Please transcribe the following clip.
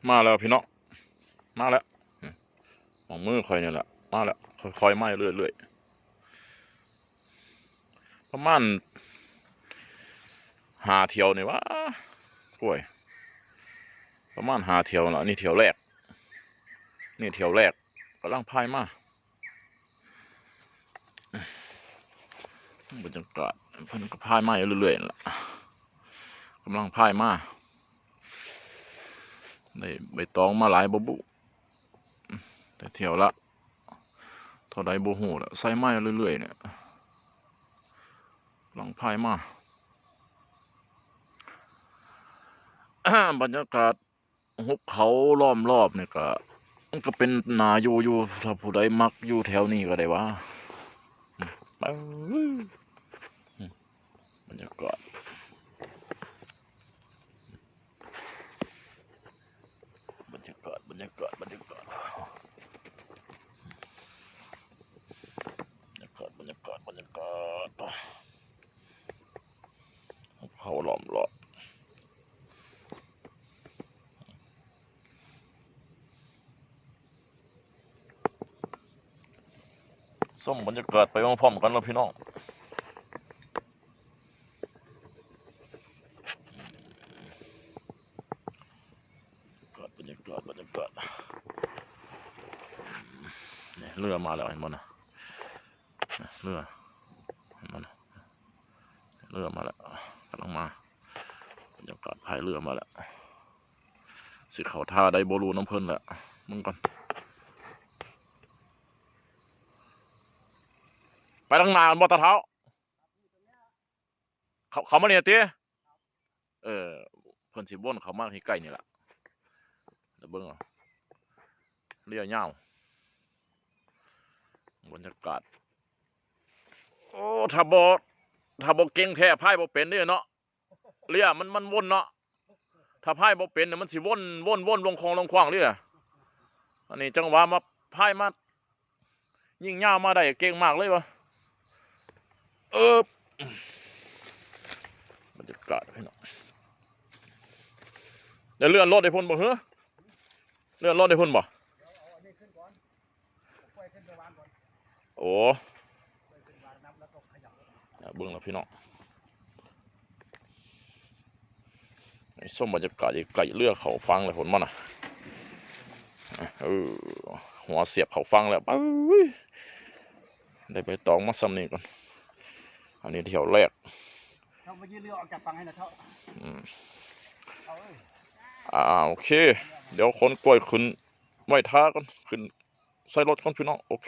มาแล้วพี่น้องมาแล้วของมือคอยเนี่ยแหละมาแล้วค่อยๆไหม้เรื่อยๆประมาณ5 เที่ยวนี่วะกล้วยประมาณ5 เที่ยวละนี่เที่ยวแรกกำลังพายมาบรรยากาศเพิ่นก็พายมาเรื่อยๆนั่นล่ะกำลังพายมาได้ใบตองมาหลายบ่บุแต่เที่ยวละเท่าใดบ่ฮู้ละใส่ไม้เรื่อยๆเนี่ยกำลังพายมา บรรยากาศหุบเขาล้อมรอบเนี่ยก็มันก็เป็นนาอยู่ถ้าผู้ใดมักอยู่แถวนี้ก็ได้ว่าบรรยากาศบรรยากาศบรรยากาศบรรยากาศบรรยากาศบรรยากาศหุบเขาล้อมรอบส้มบรรยากาศไปพร้อมๆกันแล้วพี่น้องบรรยากาศนี่เรือมาแล้วเห็นมั้ยนะเรือเห็นมั้ยนะเรือมาแล้วกำลังมาบรรยากาศพายเรือมาแล้วสิเขาท่าได้บ่รู้น้ำเพิ่นแหละมึงก่อนไปทางนาบ่ตะเท้าเขามาเนี่ยติเพิ่นสิวนเขามาที่ใกล้นี่แหละเดี๋ยวเบิ่งเอาเรือยาวบรรยากาศโอ้ถ้าบ่เก่งแท้พายบ่เป็นเด้อเนาะเรือมันวนเนาะถ้าพายบ่เป็นเนี่ยมันสิวนลงคลองลงขว้างเรืออันนี้จังหวะมาพายมายิ่งยาวมาได้เก่งมากเลยวะบรรยากาศพี่น้องเดี๋ยวเลื่อนรถได้พุ่นบ่เหรอเลื่อนรถได้พุ่นบ่โอ้เบิ่งแล้วพี่น้องไอ้ส้มบรรยากาศไก่เลือกเขาฟังเลยผลมันหัวเสียบเขาฟังแล้วได้ไปตองมาซ้ำนี่ก่อนอันนี้เที่ยวแรกเขามายืนเรือออกจากฝั่งให้นะเขาโอเคเดี๋ยวคนกล้วยขึ้นไว้ท่าก่อนขึ้นใส่รถก่อนพี่น้องโอเค